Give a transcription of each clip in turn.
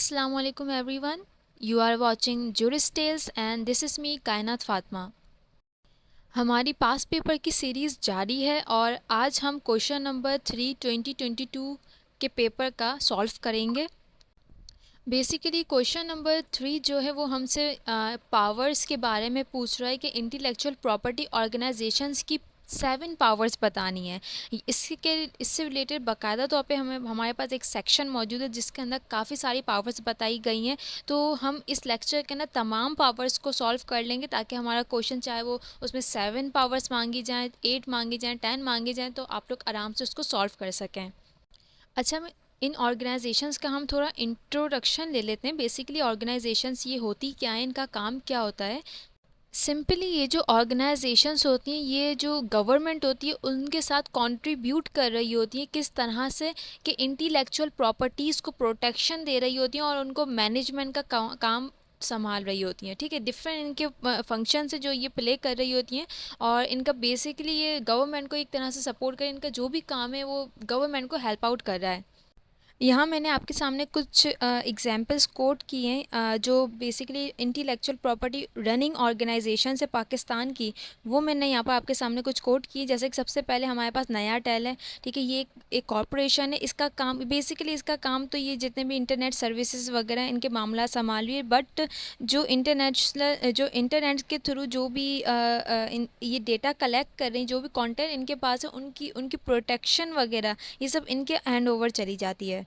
Assalamu alaikum everyone. You are watching Juris Tales and this is me कायनात फातिमा। हमारी पास paper की series जारी है और आज हम क्वेश्चन नंबर 3 2022 के पेपर का सॉल्व करेंगे। बेसिकली क्वेश्चन नंबर 3 जो है वो हमसे पावर्स के बारे में पूछ रहा है कि इंटेलेक्चुअल प्रॉपर्टी ऑर्गेनाइजेशंस की 7 पावर्स बतानी है। इससे रिलेटेड बाकायदा तौर पे हमें हमारे पास एक सेक्शन मौजूद है जिसके अंदर काफ़ी सारी पावर्स बताई गई हैं। तो हम इस लेक्चर के अंदर तमाम पावर्स को सॉल्व कर लेंगे ताकि हमारा क्वेश्चन चाहे वो उसमें 7 पावर्स मांगी जाएँ, 8 मांगी जाएँ, 10 मांगी जाएँ, तो आप लोग आराम से उसको सॉल्व कर सकें। अच्छा, मैं इन ऑर्गेनाइजेशंस का हम थोड़ा इंट्रोडक्शन ले लेते हैं। बेसिकली ऑर्गेनाइजेशंस ये होती क्या है, इनका काम क्या होता है। सिंपली ये जो ऑर्गेनाइजेशंस होती हैं, ये जो गवर्नमेंट होती है उनके साथ कंट्रीब्यूट कर रही होती है किस तरह से कि इंटेलेक्चुअल प्रॉपर्टीज़ को प्रोटेक्शन दे रही होती हैं और उनको मैनेजमेंट का काम संभाल रही होती हैं। ठीक है, डिफरेंट इनके फंक्शन से जो ये प्ले कर रही होती हैं और इनका बेसिकली ये गवर्नमेंट को एक तरह से सपोर्ट कर, इनका जो भी काम है वो गवर्नमेंट को हेल्प आउट कर रहा है। यहाँ मैंने आपके सामने कुछ एग्जांपल्स कोट किए हैं जो basically intellectual property running organization है पाकिस्तान की, वो मैंने यहाँ पर आपके सामने कुछ कोट किए। जैसे कि सबसे पहले हमारे पास नया टेल है। ठीक है, ये एक कॉरपोरेशन है। इसका काम बेसिकली इसका काम तो ये जितने भी इंटरनेट सर्विसेज वगैरह हैं, इनके मामला संभाल रही है। बट जो इंटरनेट के थ्रू जो भी ये डेटा कलेक्ट कर रही हैं, जो भी कंटेंट इनके पास है, उनकी उनकी प्रोटेक्शन वगैरह ये सब इनके हैंड ओवर चली जाती है।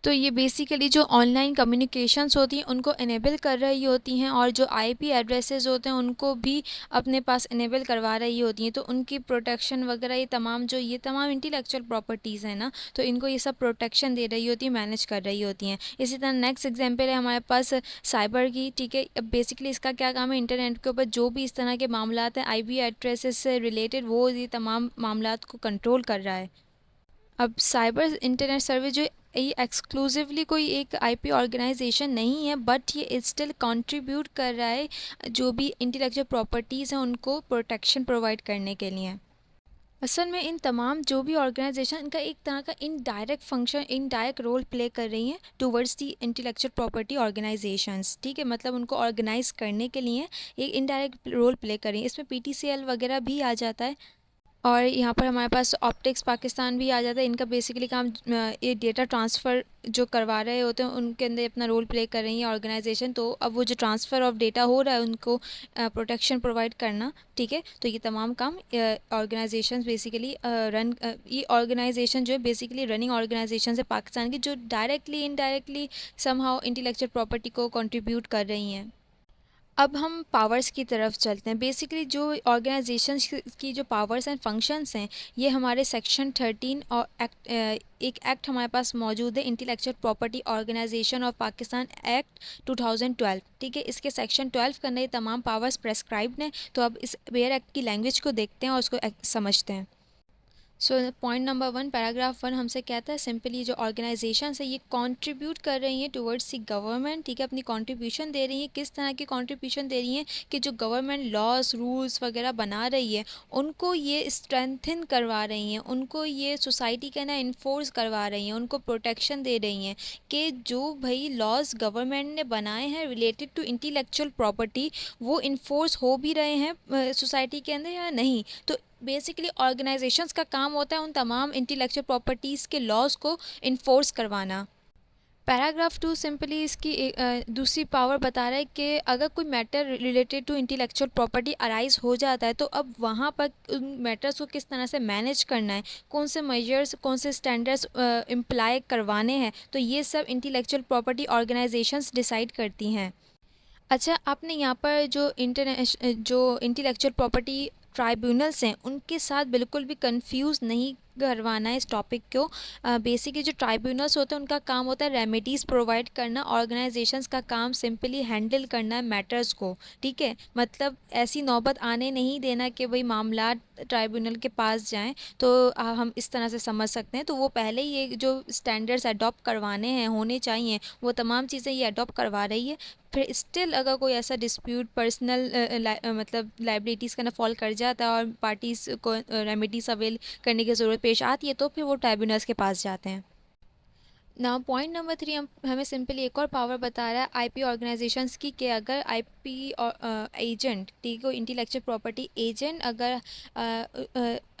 तो ये बेसिकली जो ऑनलाइन कम्युनिकेशंस होती हैं उनको इनेबल कर रही होती हैं और जो आईपी एड्रेसेस होते हैं उनको भी अपने पास इनेबल करवा रही होती हैं। तो उनकी प्रोटेक्शन वगैरह ये तमाम इंटेलेक्चुअल प्रॉपर्टीज़ हैं ना, तो इनको ये सब प्रोटेक्शन दे रही होती है, मैनेज कर रही होती हैं। इसी तरह नेक्स्ट एग्जांपल है हमारे पास साइबर की। ठीक है, अब बेसिकली इसका क्या काम है, इंटरनेट के ऊपर जो भी इस तरह के मामलात हैं आईपी एड्रेसेस से रिलेटेड, वो ये तमाम मामलात को कंट्रोल कर रहा है। अब साइबर इंटरनेट सर्विस जो ये एक्सक्लूसिवली कोई एक आईपी ऑर्गेनाइजेशन नहीं है, बट ये स्टिल कंट्रीब्यूट कर रहा है जो भी इंटेलेक्चुअल प्रॉपर्टीज़ हैं उनको प्रोटेक्शन प्रोवाइड करने के लिए। असल में इन तमाम जो भी ऑर्गेनाइजेशन इनका एक तरह का indirect function, indirect role play कर रही हैं towards the intellectual property organizations. ठीक है, मतलब उनको ऑर्गेनाइज करने के लिए एक इनडायरेक्ट रोल प्ले कर रही हैं। इसमें पीटीसीएल वगैरह भी आ जाता है और यहाँ पर हमारे पास ऑप्टिक्स पाकिस्तान भी आ जाता है। इनका बेसिकली काम ये डेटा ट्रांसफ़र जो करवा रहे होते हैं उनके अंदर अपना रोल प्ले कर रही है ऑर्गेनाइजेशन। तो अब वो जो ट्रांसफ़र ऑफ डेटा हो रहा है उनको प्रोटेक्शन प्रोवाइड करना। ठीक है, तो ये तमाम काम ऑर्गेनाइजेशन बेसिकली ये ऑर्गेनाइजेशन जो है बेसिकली रनिंग ऑर्गेनाइजेशन है पाकिस्तान की, जो directly indirectly somehow intellectual property को कंट्रीब्यूट कर रही हैं। अब हम पावर्स की तरफ चलते हैं। बेसिकली जो ऑर्गेनाइजेशंस की जो पावर्स एंड फंक्शंस हैं, ये हमारे सेक्शन 13 और एक एक्ट हमारे पास मौजूद है, intellectual property organization of Pakistan act 2012। ठीक है, इसके सेक्शन 12 के अंदर ये तमाम पावर्स प्रेस्क्राइब्ड हैं। तो अब इस वेयर एक्ट की लैंग्वेज को देखते हैं और उसको समझते हैं। सो पॉइंट नंबर 1 पैराग्राफ 1 हमसे कहता है सिंपली जो ऑर्गेनाइजेशन है ये कंट्रीब्यूट कर रही हैं टुवर्ड्स दी गवर्नमेंट। ठीक है, अपनी कंट्रीब्यूशन दे रही हैं। किस तरह की कंट्रीब्यूशन दे रही हैं कि जो गवर्नमेंट लॉज रूल्स वगैरह बना रही है उनको ये स्ट्रेंथन करवा रही हैं, उनको ये सोसाइटी के ना इन्फोर्स करवा रही हैं, उनको प्रोटेक्शन दे रही हैं कि जो भाई लॉज गवर्नमेंट ने बनाए हैं रिलेटेड टू इंटेलेक्चुअल प्रॉपर्टी वो इन्फोर्स हो भी रहे हैं सोसाइटी के अंदर या नहीं। तो बेसिकली ऑर्गेनाइजेशंस का काम होता है उन तमाम इंटेलेक्चुअल प्रॉपर्टीज़ के लॉज को इन्फोर्स करवाना। पैराग्राफ 2 सिंपली इसकी दूसरी पावर बता रहा है कि अगर कोई matter related to intellectual property arise हो जाता है तो अब वहाँ पर उन मैटर्स को किस तरह से मैनेज करना है, कौन से मेजर्स, कौन से स्टैंडर्ड्स इम्प्लाई करवाने हैं, तो ये सब इंटेलेक्चुअल प्रॉपर्टी ऑर्गेनाइजेशंस डिसाइड करती हैं। अच्छा, आपने यहाँ पर जो इंटेलेक्चुअल प्रॉपर्टी ट्राइब्यूनल्स हैं उनके साथ बिल्कुल भी कंफ्यूज नहीं करवाना है इस टॉपिक को। बेसिकली जो ट्राइब्यूनल्स होते हैं उनका काम होता है रेमेडीज़ प्रोवाइड करना, ऑर्गेनाइजेशंस का काम सिंपली हैंडल करना है मैटर्स को। ठीक है, मतलब ऐसी नौबत आने नहीं देना कि भाई मामला ट्राइब्यूनल के पास जाएं। तो हम इस तरह से समझ सकते हैं। तो वो पहले ही ये जो स्टैंडर्ड्स अडॉप्ट करवाने हैं, होने चाहिए, वो तमाम चीज़ें ये अडॉप्ट करवा रही है। फिर स्टिल अगर कोई ऐसा डिस्प्यूट पर्सनल मतलब लाइबिलिटीज़ का ना फॉल कर जाता है और पार्टीज़ को रेमेडीज अवेल करने की ज़रूरत पेश आती है तो फिर वो ट्राइब्यूनल्स के पास जाते हैं। ना पॉइंट नंबर 3 हमें सिंपली एक और पावर बता रहा है आईपी ऑर्गेनाइजेशंस की, कि अगर आईपी एजेंट, ठीक है, इंटेलेक्चुअल प्रॉपर्टी एजेंट अगर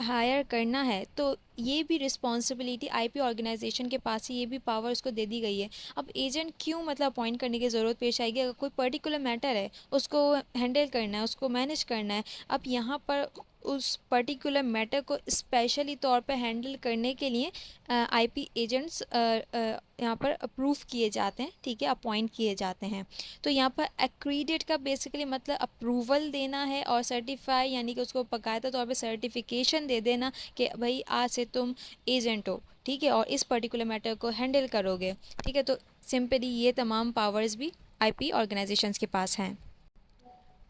हायर करना है तो ये भी रिस्पॉन्सिबिलिटी आईपी ऑर्गेनाइजेशन के पास ही, ये भी पावर उसको दे दी गई है। अब एजेंट क्यों मतलब अपॉइंट करने की ज़रूरत पेश आएगी? अगर कोई पर्टिकुलर मैटर है, उसको हैंडल करना है, उसको मैनेज करना है। अब यहाँ पर उस पर्टिकुलर मैटर को स्पेशली तौर पे हैंडल करने के लिए आईपी एजेंट्स यहाँ पर अप्रूव किए जाते हैं, ठीक है, अपॉइंट किए जाते हैं। तो यहाँ पर एक्रीडेट का बेसिकली मतलब अप्रूवल देना है, और सर्टिफाई यानी कि उसको बाकायदा तौर पे सर्टिफिकेशन दे देना कि भाई आज से तुम एजेंट हो, ठीक है, और इस पर्टिकुलर मैटर को हैंडल करोगे, ठीक है। तो सिंपली ये तमाम पावर्स भी आईपी ऑर्गेनाइजेशंस के पास हैं।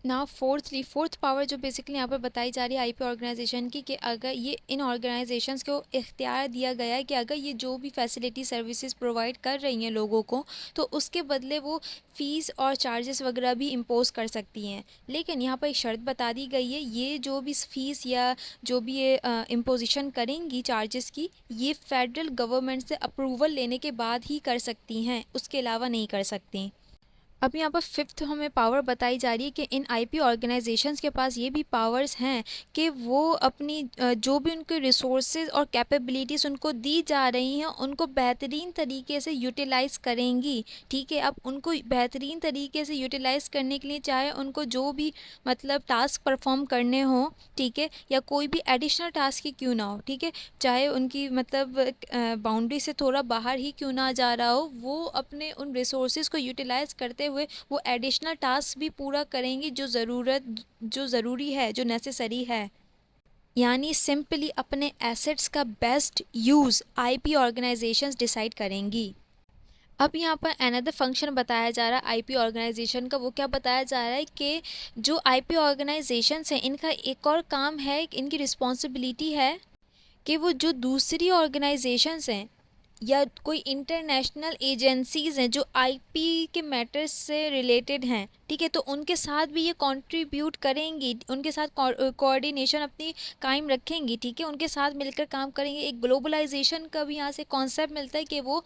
ना फोर्थ पावर जो बेसिकली यहाँ पर बताई जा रही है आईपी ऑर्गेनाइजेशन की, कि अगर ये इन ऑर्गेनाइजेशंस को इख्तियार दिया गया है कि अगर ये जो भी फैसिलिटी सर्विसेज प्रोवाइड कर रही हैं लोगों को, तो उसके बदले वो फ़ीस और चार्जेस वगैरह भी इम्पोज कर सकती हैं। लेकिन यहाँ पर एक शर्त बता दी गई है, ये जो भी फ़ीस या जो भी ये इम्पोजिशन करेंगी चार्जेस की, ये फेडरल गवर्नमेंट से अप्रूवल लेने के बाद ही कर सकती हैं, उसके अलावा नहीं कर सकती। अब यहाँ पर फिफ्थ हमें पावर बताई जा रही है कि इन आईपी ऑर्गेनाइजेशंस के पास ये भी पावर्स हैं कि वो अपनी जो भी उनके रिसोर्सेज और कैपेबिलिटीज़ उनको दी जा रही हैं, उनको बेहतरीन तरीके से यूटिलाइज़ करेंगी, ठीक है। अब उनको बेहतरीन तरीके से यूटिलाइज़ करने के लिए चाहे उनको जो भी मतलब टास्क परफॉर्म करने हों, ठीक है, या कोई भी एडिशनल टास्क ही क्यों ना हो, ठीक है, चाहे उनकी मतलब बाउंड्री से थोड़ा बाहर ही क्यों ना जा रहा हो, वो अपने उन रिसोर्सेज को यूटिलाइज़ करते हुए वो एडिशनल टास्क भी पूरा करेंगी जो ज़रूरी है, जो नेसेसरी है। यानी सिंपली अपने एसेट्स का best use IP organisations decide करेंगी। अब यहाँ पर अनदर फंक्शन बताया जा रहा है आईपी ऑर्गेनाइजेशन का। वो क्या बताया जा रहा है कि जो आईपी ऑर्गेनाइजेशंस हैं, इनका एक और काम है, इनकी रिस्पॉन्सिबिलिटी है कि वो जो दूसरी ऑर्गेनाइजेशंस हैं या कोई इंटरनेशनल एजेंसीज़ हैं जो आईपी के मैटर्स से रिलेटेड हैं, ठीक है, तो उनके साथ भी ये कंट्रीब्यूट करेंगी, उनके साथ कोऑर्डिनेशन अपनी कायम रखेंगी, ठीक है, उनके साथ मिलकर काम करेंगे। एक ग्लोबलाइजेशन का भी यहाँ से कॉन्सेप्ट मिलता है कि वो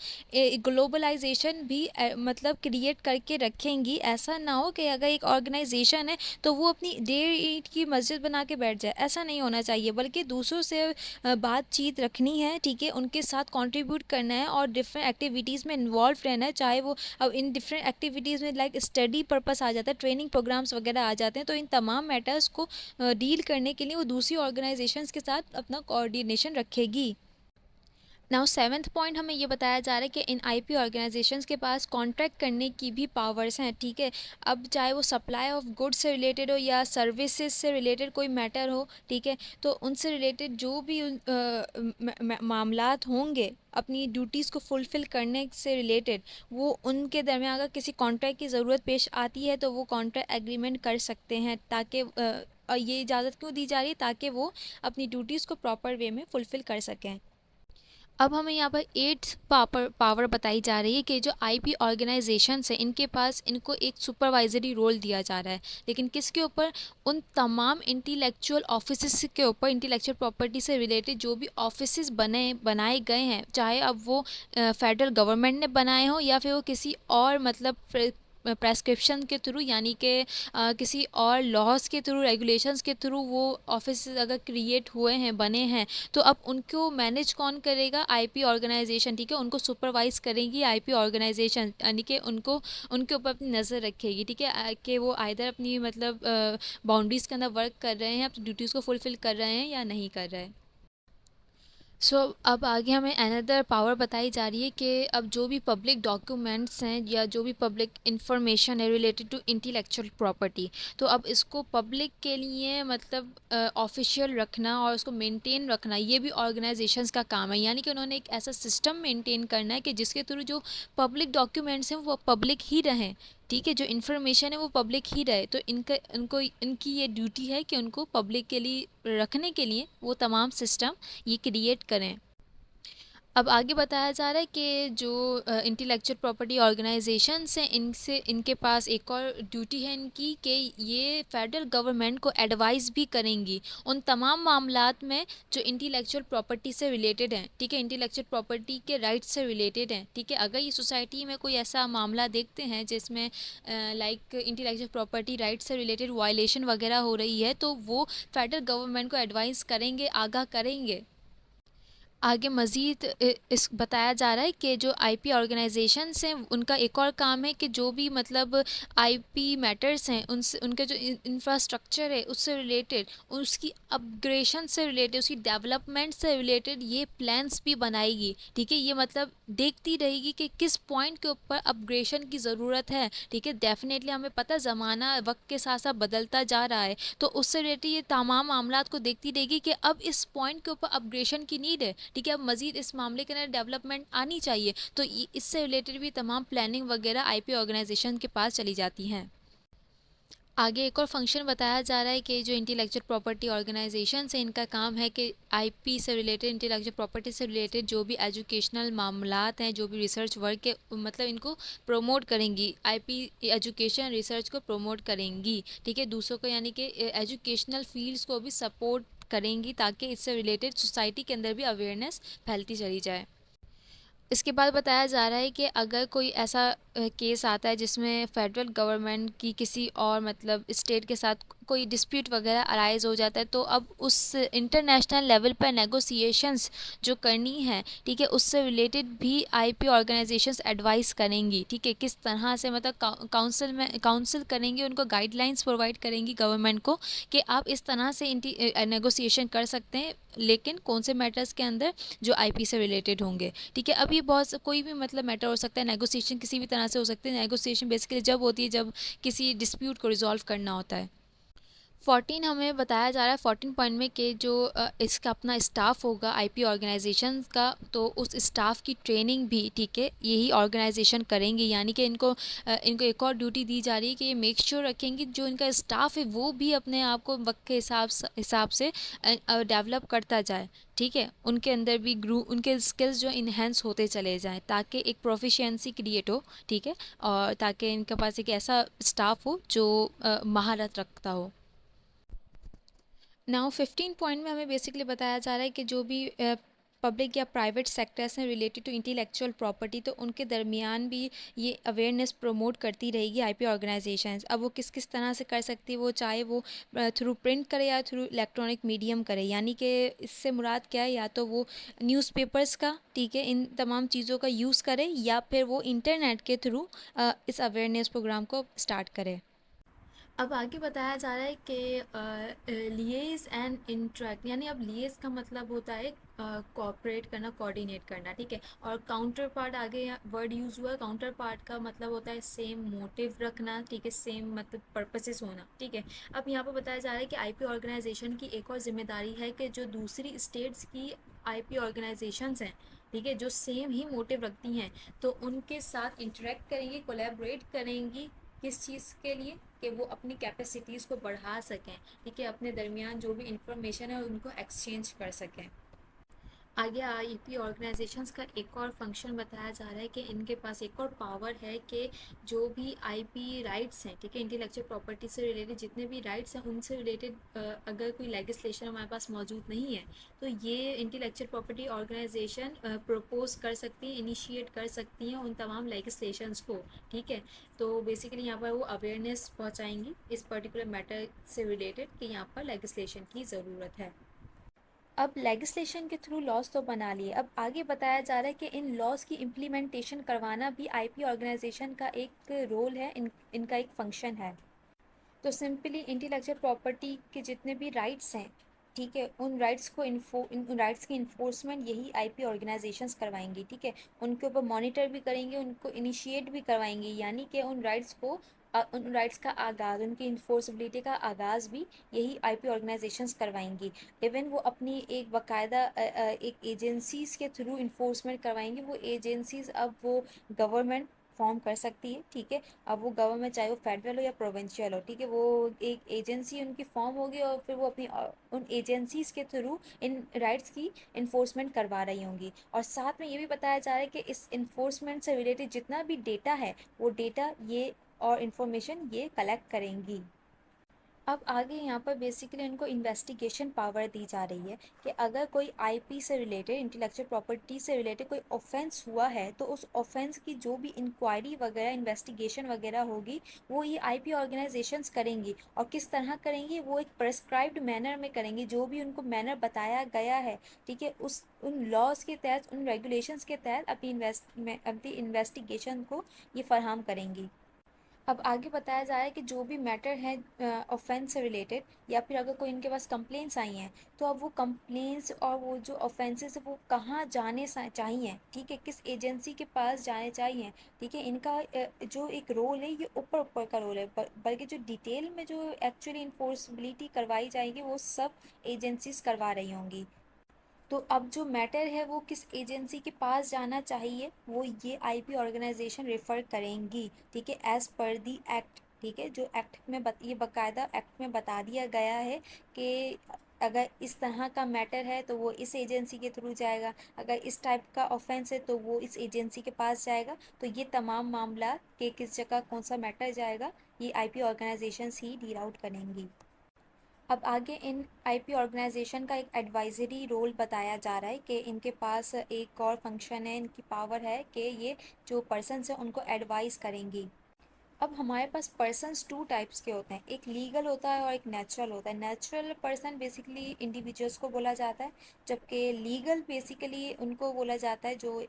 ग्लोबलाइजेशन भी मतलब क्रिएट करके रखेंगी। ऐसा ना हो कि अगर एक ऑर्गेनाइजेशन है तो वो अपनी डेढ़ ईंट की मस्जिद बना के बैठ जाए, ऐसा नहीं होना चाहिए, बल्कि दूसरों से बातचीत रखनी है, ठीक है, उनके साथ कंट्रीब्यूट करना है और डिफरेंट एक्टिविटीज़ में इन्वॉल्व रहना है। चाहे वो अब इन डिफरेंट एक्टिविटीज़ में लाइक स्टडी पर्पस आ जाता है, ट्रेनिंग प्रोग्राम्स वगैरह आ जाते हैं, तो इन तमाम मैटर्स को डील करने के लिए वो दूसरी ऑर्गेनाइजेशंस के साथ अपना कोऑर्डिनेशन रखेगी। नाउ सेवन्थ पॉइंट हमें ये बताया जा रहा है कि इन आईपी ऑर्गेनाइजेशंस के पास कॉन्ट्रैक्ट करने की भी पावर्स हैं, ठीक है। अब चाहे वो सप्लाई ऑफ गुड्स से रिलेटेड हो या सर्विसेज से रिलेटेड कोई मैटर हो, ठीक है, तो उनसे रिलेटेड जो भी मामलात होंगे अपनी ड्यूटीज़ को फुलफ़िल करने से रिलेटेड, वो उनके दरमियान अगर किसी कॉन्ट्रैक्ट की ज़रूरत पेश आती है तो वो कॉन्ट्रैक्ट एग्रीमेंट कर सकते हैं, ताकि और ये इजाज़त क्यों दी जा रही है? ताकि वो अपनी ड्यूटीज़ को प्रॉपर वे में फुलफ़िल कर सकें। अब हमें यहाँ पर एट्थ पावर बताई जा रही है कि जो आईपी ऑर्गेनाइजेशंस हैं, इनके पास इनको एक सुपरवाइजरी रोल दिया जा रहा है, लेकिन किसके ऊपर? उन तमाम इंटेलेक्चुअल ऑफिसेस के ऊपर, इंटेलेक्चुअल प्रॉपर्टी से रिलेटेड जो भी ऑफिसेस बनाए गए हैं, चाहे अब वो फेडरल गवर्नमेंट ने बनाए हों या फिर वो किसी और मतलब प्रेस्क्रिप्शन के थ्रू, यानी कि किसी और लॉज के थ्रू, रेगुलेशंस के थ्रू वो ऑफिस अगर क्रिएट हुए हैं, बने हैं, तो अब उनको मैनेज कौन करेगा? आईपी ऑर्गेनाइजेशन, ठीक है, उनको सुपरवाइज करेंगी आईपी ऑर्गेनाइजेशन, यानी कि उनको उनके ऊपर अपनी नज़र रखेगी, ठीक है, कि वो आइदर अपनी मतलब बाउंड्रीज़ के अंदर वर्क कर रहे हैं, अपनी ड्यूटीज़ को फुलफ़िल कर रहे हैं या नहीं कर रहे हैं। अब आगे हमें अनदर पावर बताई जा रही है कि अब जो भी पब्लिक डॉक्यूमेंट्स हैं या जो भी पब्लिक इंफॉर्मेशन है रिलेटेड टू इंटेलेक्चुअल प्रॉपर्टी, तो अब इसको पब्लिक के लिए मतलब ऑफिशियल रखना और उसको मेंटेन रखना, ये भी ऑर्गेनाइजेशंस का काम है। यानी कि उन्होंने एक ऐसा सिस्टम मेंटेन करना है कि जिसके थ्रू जो पब्लिक डॉक्यूमेंट्स हैं वो पब्लिक ही रहें, ठीक है, जो इन्फॉर्मेशन है वो पब्लिक ही रहे। तो इनकी ये ड्यूटी है कि उनको पब्लिक के लिए रखने के लिए वो तमाम सिस्टम ये क्रिएट करें। अब आगे बताया जा रहा है कि जो इंटेलेक्चुअल प्रॉपर्टी ऑर्गेनाइजेशंस हैं, इनसे इनके पास एक और ड्यूटी है इनकी कि ये फेडरल गवर्नमेंट को एडवाइस भी करेंगी उन तमाम मामलात में जो इंटेलेक्चुअल प्रॉपर्टी से रिलेटेड हैं। ठीक है, इंटेलेक्चुअल प्रॉपर्टी के राइट्स से रिलेटेड हैं। ठीक है, अगर ये सोसाइटी में कोई ऐसा मामला देखते हैं जिसमें लाइक इंटेलेक्चुअल प्रॉपर्टी राइट्स से रिलेटेड वायलेशन वगैरह हो रही है, तो वो फेडरल गवर्नमेंट को एडवाइस करेंगे, आगाह करेंगे। आगे मज़ीद इस बताया जा रहा है कि जो आईपी ऑर्गेनाइजेशंस हैं, उनका एक और काम है कि जो भी मतलब आईपी मैटर्स हैं, उनसे उनके जो इंफ्रास्ट्रक्चर है उससे रिलेटेड, उसकी अपग्रेशन से रिलेटेड, उसकी डेवलपमेंट से रिलेटेड ये प्लान्स भी बनाएगी। ठीक है, ये मतलब देखती रहेगी कि किस पॉइंट के ऊपर अपग्रेशन की ज़रूरत है। ठीक है, डेफिनेटली हमें पता ज़माना वक्त के साथ साथ बदलता जा रहा है, तो उससे रिलेटेड ये तमाम मामलात को देखती रहेगी कि अब इस पॉइंट के ऊपर अपग्रेशन की नीड है। ठीक है, अब मज़ीद इस मामले के अंदर डेवलपमेंट आनी चाहिए, तो इससे रिलेटेड भी तमाम प्लानिंग वगैरह आईपी ऑर्गेनाइजेशन के पास चली जाती हैं। आगे एक और फंक्शन बताया जा रहा है कि जो इंटेलेक्चुअल प्रॉपर्टी ऑर्गेनाइजेशन है, इनका काम है कि आईपी से रिलेटेड, इंटेलेक्चुअल प्रॉपर्टी से रिलेटेड जो भी एजुकेशनल मामलात हैं, जो भी रिसर्च वर्क है, मतलब इनको प्रमोट करेंगी। आईपी एजुकेशन रिसर्च को प्रमोट करेंगी। ठीक है, दूसरों को यानी कि एजुकेशनल फील्ड्स को भी सपोर्ट करेंगी, ताकि इससे रिलेटेड सोसाइटी के अंदर भी अवेयरनेस फैलती चली जाए। इसके बाद बताया जा रहा है कि अगर कोई ऐसा केस आता है जिसमें फेडरल गवर्नमेंट की किसी और मतलब स्टेट के साथ कोई डिस्प्यूट वगैरह अराइज हो जाता है, तो अब उस इंटरनेशनल लेवल पर नेगोशिएशंस जो करनी है, ठीक है, उससे रिलेटेड भी आईपी ऑर्गेनाइजेशंस एडवाइस करेंगी। ठीक है, किस तरह से मतलब काउंसिल करेंगी, उनको गाइडलाइंस प्रोवाइड करेंगी गवर्नमेंट को कि आप इस तरह से नेगोशिएशन कर सकते हैं, लेकिन कौन से मैटर्स के अंदर जो आईपी से रिलेटेड होंगे। ठीक है, अब ये कोई भी मतलब मैटर हो सकता है, नेगोशिएशन किसी भी तरह से हो सकते हैं। नेगोशिएशन बेसिकली जब होती है जब किसी डिस्प्यूट को रिजॉल्व करना होता है। 14 हमें बताया जा रहा है 14 पॉइंट में कि जो इसका अपना स्टाफ होगा आईपी ऑर्गेनाइजेशन का, तो उस स्टाफ की ट्रेनिंग भी, ठीक है, यही ऑर्गेनाइजेशन करेंगे। यानी कि इनको एक और ड्यूटी दी जा रही है कि ये मेक श्योर रखेंगे जो इनका स्टाफ है वो भी अपने आप को वक्त के हिसाब से डेवलप करता जाए। ठीक है, उनके अंदर भी उनके स्किल्स जो इन्हेंस होते चले जाएं, ताकि एक प्रोफिशिएंसी क्रिएट हो। ठीक है, और ताकि इनके पास एक ऐसा स्टाफ हो जो महारत रखता हो। नाउ 15 पॉइंट में हमें बेसिकली बताया जा रहा है कि जो भी पब्लिक या प्राइवेट सेक्टर्स हैं रिलेटेड टू इंटेलेक्चुअल प्रॉपर्टी, तो उनके दरमियान भी ये अवेयरनेस प्रमोट करती रहेगी आईपी ऑर्गेनाइजेशंस। अब वो किस किस तरह से कर सकती है, वो चाहे वो थ्रू प्रिंट करे या थ्रू इलेक्ट्रॉनिक मीडियम करे। यानी कि इससे मुराद क्या है, या तो वो न्यूज़पेपर्स का, ठीक है, इन तमाम चीज़ों का यूज़ करे, या फिर वो इंटरनेट के थ्रू इस अवेयरनेस प्रोग्राम को स्टार्ट करे। अब आगे बताया जा रहा है कि लिएज एंड इंटरेक्ट, यानी अब लिएज का मतलब होता है कोऑपरेट करना, कोऑर्डिनेट करना। ठीक है, और काउंटर पार्ट आगे वर्ड यूज़ हुआ है। काउंटर पार्ट का मतलब होता है सेम मोटिव रखना। ठीक है, सेम मतलब पर्पसेस होना। ठीक है, अब यहाँ पर बताया जा रहा है कि आईपी ऑर्गेनाइजेशन की एक और जिम्मेदारी है कि जो दूसरी स्टेट्स की आईपी ऑर्गेनाइजेशंस हैं, ठीक है, जो सेम ही मोटिव रखती हैं, तो उनके साथ इंटरेक्ट करेंगी, कोलैबोरेट करेंगी। किस चीज़ के लिए? कि वो अपनी कैपेसिटीज़ को बढ़ा सकें। ठीक है, अपने दरमियान जो भी इंफॉर्मेशन है उनको एक्सचेंज कर सकें। आगे आईपी ऑर्गेनाइजेशंस का एक और फंक्शन बताया जा रहा है कि इनके पास एक और पावर है कि जो भी आईपी राइट्स हैं, ठीक है, इंटेलेक्चुअल प्रॉपर्टी से रिलेटेड जितने भी राइट्स हैं उनसे रिलेटेड अगर कोई लेजिस्लेशन हमारे पास मौजूद नहीं है, तो ये इंटेलेक्चुअल प्रॉपर्टी ऑर्गेनाइजेशन प्रपोज कर सकती हैं, इनिशिएट कर सकती हैं उन तमाम लेजिस्लेशंस को। ठीक है, तो बेसिकली यहाँ पर वो अवेयरनेस पहुँचाएंगी इस पर्टिकुलर मैटर से रिलेटेड कि यहाँ पर लेजिस्लेशन की ज़रूरत है। अब लेगिस्लेशन के थ्रू लॉज तो बना लिए, अब आगे बताया जा रहा है कि इन लॉज की इम्प्लीमेंटेशन करवाना भी आईपी ऑर्गेनाइजेशन का एक रोल है, इनका एक फंक्शन है। तो सिंपली इंटेलेक्चुअल प्रॉपर्टी के जितने भी राइट्स हैं, ठीक है, उन राइट्स को उन राइट्स की इन्फोर्समेंट यही आईपी ऑर्गेनाइजेशंस करवाएंगी। ठीक है, उनके ऊपर मॉनिटर भी करेंगे, उनको इनिशिएट भी करवाएंगी, यानी कि उन राइट्स को उन राइट्स का आगाज़, उनकी इन्फोर्सबिलिटी का आगाज़ भी यही आईपी ऑर्गेनाइजेशंस करवाएंगी। इवन वो अपनी एक बाकायदा एक एजेंसीज़ के थ्रू इन्फोर्समेंट करवाएंगी। वो एजेंसीज़ अब वो गवर्नमेंट फॉर्म कर सकती है, ठीक है। अब वो गवर्नमेंट चाहे वो फेडरल हो या प्रोविंशियल हो, ठीक है, वो एक एजेंसी उनकी फॉर्म होगी और फिर वो अपनी उन एजेंसीज के थ्रू इन राइट्स की इन्फोर्समेंट करवा रही होंगी। और साथ में ये भी बताया जा रहा है कि इस इन्फोर्समेंट से रिलेटेड जितना भी डेटा है वो डेटा ये और इन्फॉर्मेशन ये कलेक्ट करेंगी। अब आगे यहाँ पर बेसिकली इनको इन्वेस्टिगेशन पावर दी जा रही है कि अगर कोई आईपी से रिलेटेड, इंटेलेक्चुअल प्रॉपर्टी से रिलेटेड कोई ऑफेंस हुआ है तो उस ऑफेंस की जो भी इंक्वायरी वगैरह, इन्वेस्टिगेशन वगैरह होगी वो ये आईपी ऑर्गेनाइजेशंस करेंगी। और किस तरह करेंगी, वो एक प्रेस्क्राइब्ड मैनर में करेंगी, जो भी उनको मैनर बताया गया है, ठीक है, उस उन लॉज के तहत, उन रेगुलेशंस के तहत अपनी इन्वेस्टिगेशन को ये फराहम करेंगी। अब आगे बताया जा रहा है कि जो भी मैटर है ऑफेंस से रिलेटेड, या फिर अगर कोई इनके पास कंप्लेंट्स आई हैं तो अब वो कंप्लेंट्स और वो जो ऑफेंसेस है वो कहाँ जाने चाहिए, ठीक है, किस एजेंसी के पास जाने चाहिए, ठीक है। इनका जो एक रोल है ये ऊपर ऊपर का रोल है, बल्कि जो डिटेल में जो एक्चुअली इन्फोर्सबिलिटी करवाई जाएगी वो सब एजेंसीज करवा रही होंगी। तो अब जो मैटर है वो किस एजेंसी के पास जाना चाहिए वो ये आईपी ऑर्गेनाइजेशन रेफर करेंगी, ठीक है, एज पर दी एक्ट, ठीक है। जो एक्ट में ये बाकायदा एक्ट में बता दिया गया है कि अगर इस तरह का मैटर है तो वो इस एजेंसी के थ्रू जाएगा, अगर इस टाइप का ऑफेंस है तो वो इस एजेंसी के पास जाएगा। तो ये तमाम मामला कि किस जगह कौन सा मैटर जाएगा ये आईपी ऑर्गेनाइजेशंस ही डील आउट करेंगी। अब आगे इन आईपी ऑर्गेनाइजेशन का एक एडवाइजरी रोल बताया जा रहा है कि इनके पास एक और फंक्शन है, इनकी पावर है कि ये जो पर्सन्स हैं उनको एडवाइस करेंगी। अब हमारे पास पर्सन्स टू टाइप्स के होते हैं, एक लीगल होता है और एक नेचुरल होता है। नेचुरल पर्सन बेसिकली इंडिविजुअल्स को बोला जाता है, जबकि लीगल बेसिकली उनको बोला जाता है जो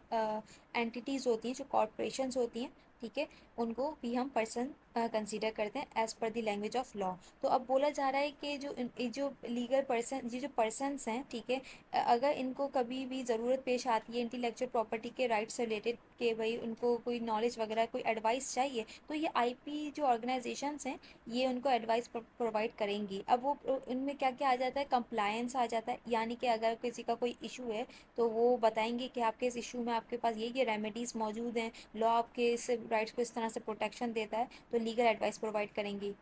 एंटिटीज़ होती हैं, जो कॉरपोरेशंस होती हैं, ठीक है, उनको भी हम पर्सन कंसीडर करते हैं as per the language of law. तो अब बोला जा रहा है कि ये जो लीगल पर्सन, ये जो पर्सन्स हैं, ठीक है, अगर इनको कभी भी ज़रूरत पेश आती है इंटेलेक्चुअल प्रॉपर्टी के राइट्स से रिलेटेड, कि भाई उनको कोई नॉलेज वगैरह, कोई एडवाइस चाहिए, तो ये आईपी जो ऑर्गेनाइजेशंस हैं ये उनको एडवाइस प्रोवाइड करेंगी। अब वो उनमें क्या क्या आ जाता है, कंप्लायंस आ जाता है, यानी कि अगर किसी का कोई इशू है तो वो बताएंगे कि आपके इस इशू में आपके पास ये रेमेडीज़ मौजूद हैं, लॉ आपके इस राइट्स को इस तरह से प्रोटेक्शन देता है, तो लीगल एडवाइस प्रोवाइड करेंगी।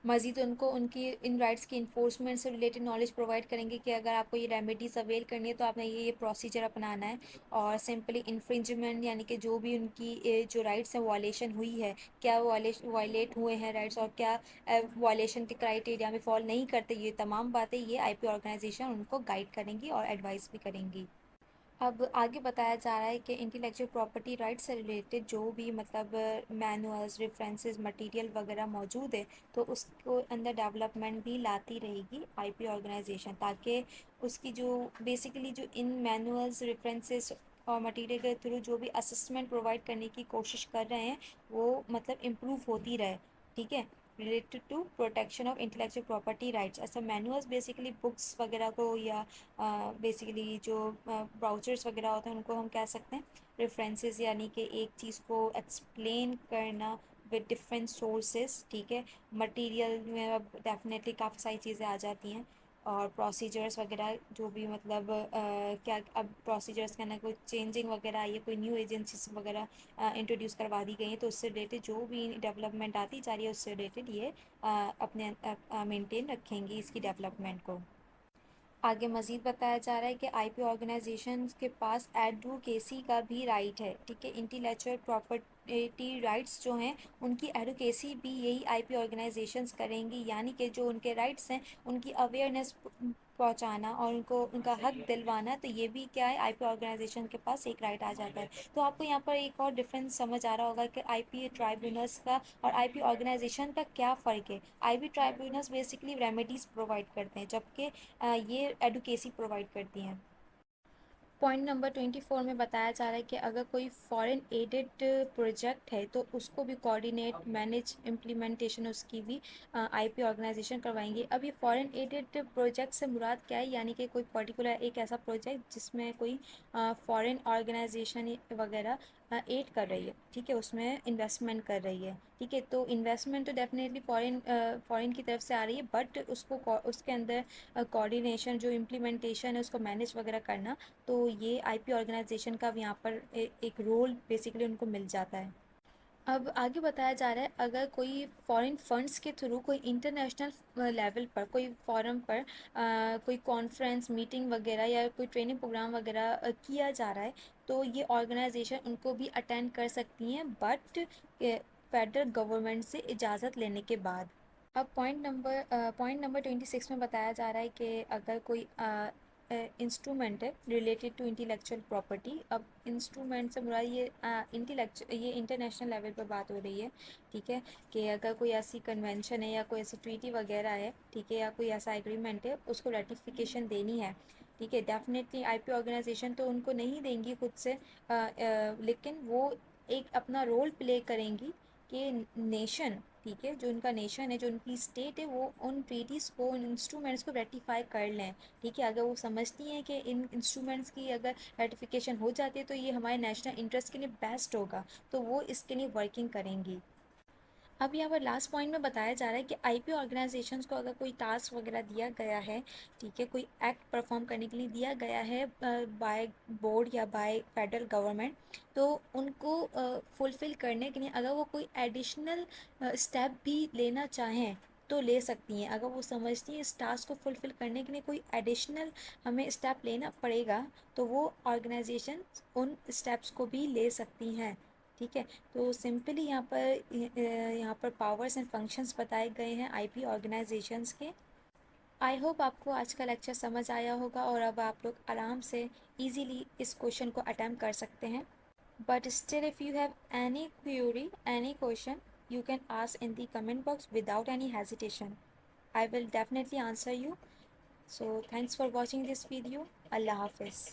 मज़ीद उनको उनकी इन राइट्स की इन्फोर्समेंट से रिलेटेड नॉलेज प्रोवाइड करेंगे कि अगर आपको ये रेमेडीज़ अवेल करनी है तो आपने ये प्रोसीजर अपनाना है। और सिंपली इन्फ्रिंजमेंट यानी कि जो भी उनकी जो राइट्स हैं वायलेशन हुई है, क्या वायलेट हुए हैं राइट्स, और क्या वायलेशन के क्राइटेरिया में फॉल नहीं करते, ये तमाम बातें ये आईपी ऑर्गेनाइजेशन उनको गाइड करेंगी और एडवाइस भी करेंगी। अब आगे बताया जा रहा है कि इंटेलेक्चुअल प्रॉपर्टी राइट से रिलेटेड जो भी मतलब मैनुअल्स, रेफरेंसेस, मटेरियल वगैरह मौजूद है तो उसको अंदर डेवलपमेंट भी लाती रहेगी आईपी ऑर्गेनाइजेशन, ताकि उसकी जो बेसिकली जो इन मैनुअल्स, रेफरेंसेस और मटेरियल के थ्रू जो भी असिस्टमेंट प्रोवाइड करने की कोशिश कर रहे हैं वो मतलब इम्प्रूव होती रहे, ठीक है, related to protection of intellectual property rights. ऐसा मैनुअल्स बेसिकली बुक्स वगैरह को या बेसिकली जो ब्राउचर्स वगैरह होते हैं उनको हम कह सकते हैं रेफरेंसेस, यानी कि एक चीज़ को एक्सप्लेन करना विद डिफरेंट सोर्सेज, ठीक है। मटेरियल में अब डेफिनेटली काफ़ी सारी चीज़ें आ जाती हैं, और प्रोसीजर्स वगैरह जो भी मतलब क्या अब प्रोसीजर्स के अंदर कोई चेंजिंग वगैरह आई है, कोई न्यू एजेंसीज वगैरह इंट्रोड्यूस करवा दी गई हैं, तो उससे रिलेटेड जो भी डेवलपमेंट आती जा रही है उससे रिलेटेड ये अपने मेंटेन रखेंगी इसकी डेवलपमेंट को। आगे मज़ीद बताया जा रहा है कि आईपी ऑर्गेनाइजेशन के पास एडवोकेसी का भी राइट है, ठीक है। इंटेलेक्चुअल प्रॉपर्टी राइट्स जो हैं उनकी एडवोकेसी भी यही आईपी ऑर्गेनाइजेशंस करेंगी, यानी कि जो उनके राइट्स हैं उनकी अवेयरनेस पहुंचाना और उनको उनका हक दिलवाना, तो ये भी क्या है, आईपी ऑर्गेनाइजेशन के पास एक राइट आ जाता है। तो आपको यहाँ पर एक और डिफरेंस समझ आ रहा होगा कि आईपी ट्राइब्यूनल्स का और आईपी ऑर्गेनाइजेशन का क्या फ़र्क है। IP tribunals basically remedies provide करते हैं, जबकि ये एडुकेसी प्रोवाइड करती हैं। पॉइंट नंबर 24 में बताया जा रहा है कि अगर कोई फॉरेन एडेड प्रोजेक्ट है तो उसको भी कोऑर्डिनेट, मैनेज, इम्प्लीमेंटेशन उसकी भी आईपी ऑर्गेनाइजेशन करवाएंगे। अब ये फॉरेन एडेड प्रोजेक्ट से मुराद क्या है, यानी कि कोई पर्टिकुलर एक ऐसा प्रोजेक्ट जिसमें कोई फॉरेन ऑर्गेनाइजेशन वगैरह एड कर रही है, ठीक है, उसमें इन्वेस्टमेंट कर रही है, ठीक है। तो इन्वेस्टमेंट तो डेफिनेटली फॉरेन की तरफ से आ रही है, बट उसको उसके अंदर कोऑर्डिनेशन, जो इम्प्लीमेंटेशन है उसको मैनेज वगैरह करना, तो ये आईपी ऑर्गेनाइजेशन का भी यहाँ पर एक रोल बेसिकली उनको मिल जाता है। अब आगे बताया जा रहा है, अगर कोई फॉरेन फंड्स के थ्रू कोई इंटरनेशनल लेवल पर कोई फोरम पर कोई कॉन्फ्रेंस मीटिंग वगैरह या कोई ट्रेनिंग प्रोग्राम वगैरह किया जा रहा है, तो ये ऑर्गेनाइजेशन उनको भी अटेंड कर सकती हैं, बट फेडरल गवर्नमेंट से इजाज़त लेने के बाद। अब पॉइंट नंबर 26 में बताया जा रहा है कि अगर कोई इंस्ट्रूमेंट है रिलेटेड टू इंटेलेक्चुअल प्रॉपर्टी। अब इंस्ट्रूमेंट से मुराद ये इंटरनेशनल लेवल पर बात हो रही है, ठीक है, कि अगर कोई ऐसी कन्वेंशन है या कोई ऐसी ट्रीटी वगैरह है, ठीक है, या कोई ऐसा एग्रीमेंट है, उसको रेटिफिकेशन देनी है, ठीक है। डेफिनेटली आईपी ऑर्गेनाइजेशन तो उनको नहीं देंगी खुद से, लेकिन वो एक अपना रोल प्ले करेंगी कि नेशन, ठीक है, जो उनका नेशन है, जो उनकी स्टेट है, वो उन ट्रीटीज़ को, उन इंस्ट्रूमेंट्स को रेटिफाई कर लें, ठीक है। अगर वो समझती हैं कि इन इंस्ट्रूमेंट्स की अगर रेटिफिकेशन हो जाती है तो ये हमारे नेशनल इंटरेस्ट के लिए बेस्ट होगा, तो वो इसके लिए वर्किंग करेंगी। अब यहाँ पर लास्ट पॉइंट में बताया जा रहा है कि आईपी ऑर्गेनाइजेशंस को अगर कोई टास्क वगैरह दिया गया है, ठीक है, कोई एक्ट परफॉर्म करने के लिए दिया गया है बाय बोर्ड या बाय फेडरल गवर्नमेंट, तो उनको फुलफ़िल करने के लिए अगर वो कोई एडिशनल स्टेप भी लेना चाहें तो ले सकती हैं। अगर वो समझती हैं इस टास्क को फुलफ़िल करने के लिए कोई एडिशनल हमें स्टेप लेना पड़ेगा, तो वो ऑर्गेनाइजेशन उन स्टेप्स को भी ले सकती हैं, ठीक है। तो सिंपली यहाँ पर पावर्स एंड फंक्शंस बताए गए हैं आईपी ऑर्गेनाइजेशंस के। आई होप आपको आज का लेक्चर समझ आया होगा और अब आप लोग आराम से इजीली इस क्वेश्चन को अटेम्प्ट कर सकते हैं। But still if you have any query, any question, you can ask in the comment box without any hesitation. I will definitely answer you. So thanks for watching this video. Allah Hafiz.